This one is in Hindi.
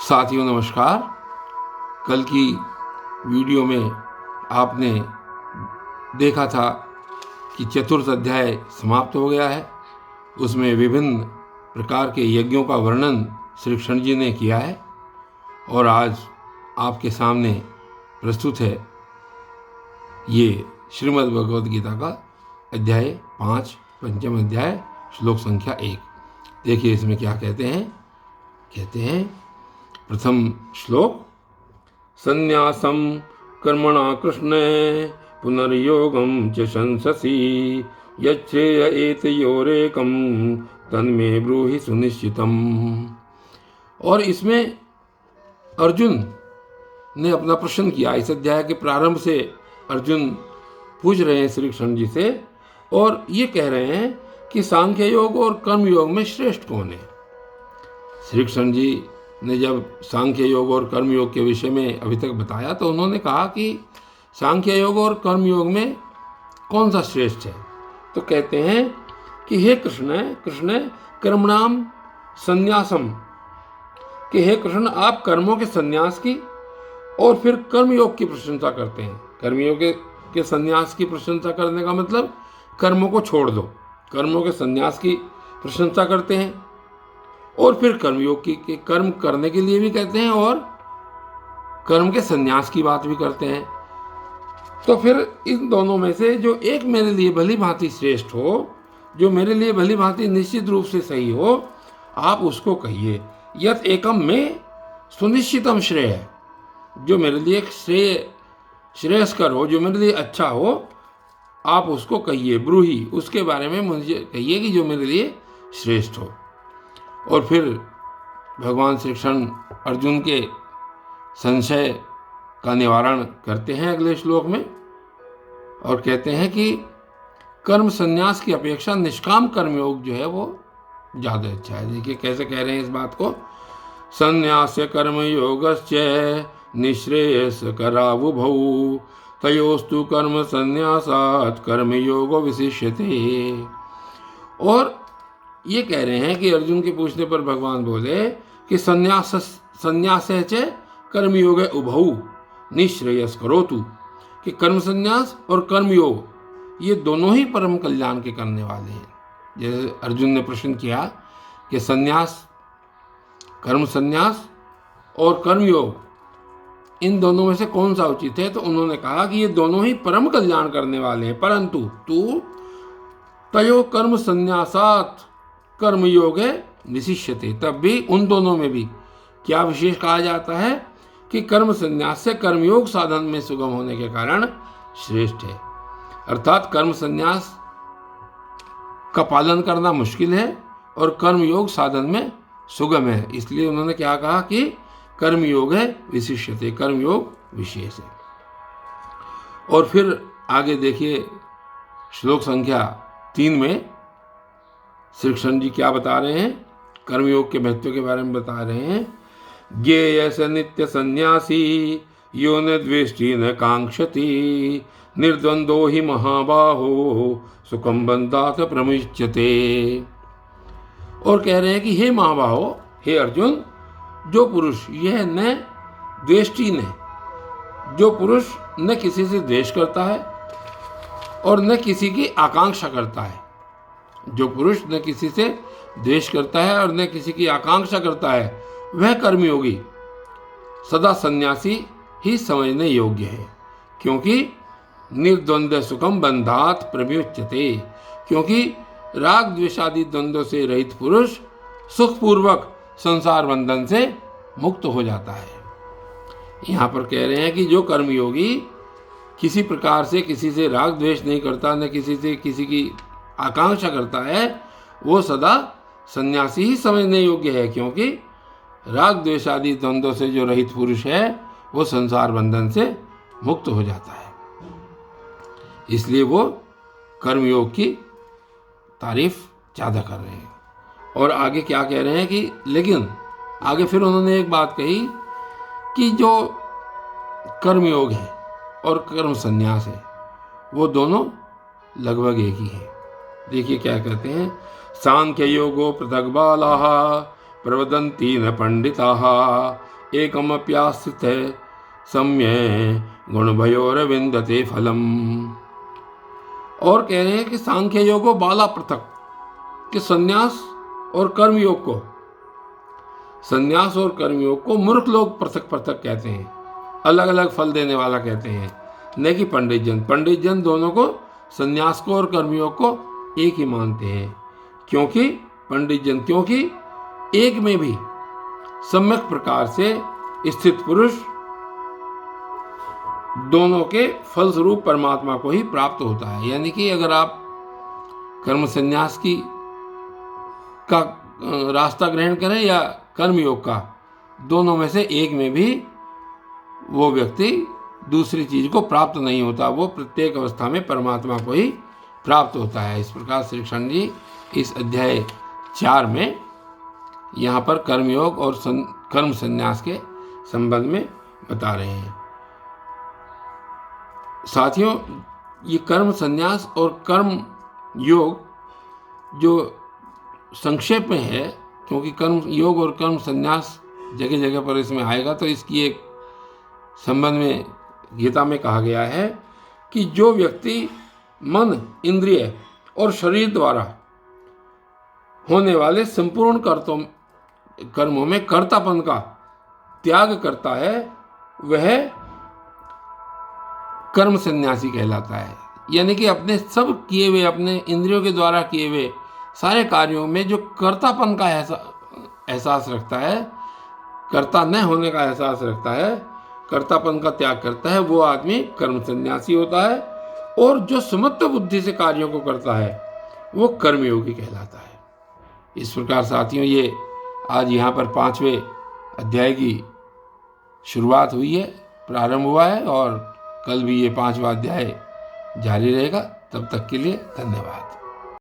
साथियों नमस्कार। कल की वीडियो में आपने देखा था कि चतुर्थ अध्याय समाप्त हो गया है। उसमें विभिन्न प्रकार के यज्ञों का वर्णन श्री कृष्ण जी ने किया है और आज आपके सामने प्रस्तुत है ये श्रीमद् भगवद गीता का अध्याय 5 पंचम अध्याय श्लोक संख्या 1। देखिए इसमें क्या कहते हैं प्रथम श्लोक, संन्यासं कर्मणा कृष्णे पुनर्योगं च शंससि यच्छ्रेय एतयोरेकं तन्मे ब्रूहि सुनिश्चितम्। और इसमें अर्जुन ने अपना प्रश्न किया। इस अध्याय के प्रारंभ से अर्जुन पूछ रहे हैं श्री कृष्ण जी से और ये कह रहे हैं कि सांख्य योग और कर्म योग में श्रेष्ठ कौन है। श्री कृष्ण जी ने जब सांख्य योग और कर्म योग के विषय में अभी तक बताया तो उन्होंने कहा कि सांख्य योग और कर्म योग में कौन सा श्रेष्ठ है। तो कहते हैं कि हे कृष्ण कर्मणाम संन्यासम, कि हे कृष्ण आप कर्मों के संन्यास की और फिर कर्म योग की प्रशंसा करते हैं। कर्मयोग के संन्यास की प्रशंसा करने का मतलब कर्मों को छोड़ दो, कर्मों के संन्यास की प्रशंसा करते हैं और फिर कर्मयोग की कर्म करने के लिए भी कहते हैं और कर्म के संन्यास की बात भी करते हैं। तो फिर इन दोनों में से जो एक मेरे लिए भली भांति श्रेष्ठ हो, जो मेरे लिए भली भांति निश्चित रूप से सही हो, आप उसको कहिए। यत एकम में सुनिश्चितम श्रेय, जो मेरे लिए श्रेयस्कर हो, जो मेरे लिए अच्छा हो, आप उसको कहिए। ब्रूही, उसके बारे में मुझे कहिए कि जो मेरे लिए श्रेष्ठ हो। और फिर भगवान श्री कृष्ण अर्जुन के संशय का निवारण करते हैं अगले श्लोक में और कहते हैं कि कर्म संन्यास की अपेक्षा निष्काम कर्मयोग जो है वो ज़्यादा अच्छा है। देखिए कैसे कह रहे हैं इस बात को, संन्यास कर्म योगश्च निःश्रेयस करावुभौ तयोस्तु कर्म संन्यासात् कर्म योगो विशिष्यते। और ये कह रहे हैं कि अर्जुन के पूछने पर भगवान बोले कि संन्यास च कर्मयोग उभौ निःश्रेयस करोतु, कि कर्म संन्यास और कर्मयोग ये दोनों ही परम कल्याण के करने वाले हैं। जैसे अर्जुन ने प्रश्न किया कि संन्यास, कर्म संन्यास और कर्मयोग इन दोनों में से कौन सा उचित है, तो उन्होंने कहा कि ये दोनों ही परम कल्याण करने वाले हैं, परंतु तू तयो कर्म संन्यासात् कर्मयोग विशिष्यते, तब भी उन दोनों में भी क्या विशेष कहा जाता है कि कर्म संन्यास से कर्मयोग साधन में सुगम होने के कारण श्रेष्ठ है। अर्थात कर्म संन्यास का पालन करना मुश्किल है और कर्मयोग साधन में सुगम है, इसलिए उन्होंने क्या कहा कि कर्मयोग है विशिष्यते, कर्मयोग विशेष है। और फिर आगे देखिए श्लोक संख्या 3 में श्री कृष्ण जी क्या बता रहे हैं, कर्मयोग के महत्व के बारे में बता रहे हैं। ज्ञेय स नित्य सन्यासी यो न द्वेष्टि न कांक्षति निर्द्वंदो ही महाबाहो सुखम बंधात प्रमुच्यते। और कह रहे हैं कि हे महाबाहो, हे अर्जुन, जो पुरुष यह न द्वेष्टि ने, जो पुरुष न किसी से द्वेष करता है और न किसी की आकांक्षा करता है, जो पुरुष न किसी से द्वेष करता है और न किसी की आकांक्षा करता है, वह कर्मयोगी सदा सन्यासी ही समझने योग्य है, क्योंकि निर्द्वंद्व सुखम बंधात प्रमुच्यते, क्योंकि राग द्वेषादि द्वंद्व से रहित पुरुष सुखपूर्वक संसार बंधन से मुक्त हो जाता है। यहाँ पर कह रहे हैं कि जो कर्मयोगी किसी प्रकार से किसी से राग द्वेष नहीं करता, न किसी से किसी की आकांक्षा करता है, वो सदा सन्यासी ही समझने योग्य है, क्योंकि राग द्वेष आदि द्वंद्व से जो रहित पुरुष है वो संसार बंधन से मुक्त हो जाता है। इसलिए वो कर्मयोग की तारीफ ज़्यादा कर रहे हैं। और आगे क्या कह रहे हैं कि लेकिन आगे फिर उन्होंने एक बात कही कि जो कर्मयोग है और कर्म संन्यास है वो दोनों लगभग एक ही है। देखिए क्या कहते हैं, सांख्य योगो पृथक बालाः प्रवदन्ति न पंडिताः एकमप्यास्थिते सम्ये गुणभयोरविन्दते फलम्। और कह रहे हैं कि सांख्य योगो बाला पृथक, कि संन्यास और कर्मयोग को, संन्यास और कर्मयोग को मूर्ख लोग पृथक पृथक कहते हैं, अलग अलग फल देने वाला कहते हैं, न कि पंडित जन। पंडित जन दोनों को, संन्यास को और कर्मयोग को एक ही मानते हैं। क्योंकि पंडित जन, क्योंकि एक में भी सम्यक प्रकार से स्थित पुरुष दोनों के फलस्वरूप परमात्मा को ही प्राप्त होता है। यानी कि अगर आप कर्म संन्यास का रास्ता ग्रहण करें या कर्मयोग का, दोनों में से एक में भी वो व्यक्ति दूसरी चीज को प्राप्त नहीं होता, वो प्रत्येक अवस्था में परमात्मा को ही प्राप्त होता है। इस प्रकार श्री कृष्ण जी इस अध्याय 4 में यहाँ पर कर्मयोग और कर्म संन्यास के संबंध में बता रहे हैं। साथियों, ये कर्म संन्यास और कर्म योग जो संक्षेप में है, क्योंकि कर्म योग और कर्म संन्यास जगह जगह पर इसमें आएगा, तो इसकी एक संबंध में गीता में कहा गया है कि जो व्यक्ति मन, इंद्रिय और शरीर द्वारा होने वाले संपूर्ण कर्मों में कर्तापन का त्याग करता है, वह कर्म सन्यासी कहलाता है। यानी कि अपने सब किए हुए, अपने इंद्रियों के द्वारा किए हुए सारे कार्यों में जो कर्तापन का एहसास रखता है, कर्ता न होने का एहसास रखता है, कर्तापन का त्याग करता है, वो आदमी कर्म सन्यासी होता है। और जो समत्व बुद्धि से कार्यों को करता है, वो कर्मयोगी कहलाता है। इस प्रकार साथियों, ये आज यहाँ पर 5वें अध्याय की शुरुआत हुई है, प्रारंभ हुआ है, और कल भी ये 5वां अध्याय जारी रहेगा। तब तक के लिए धन्यवाद।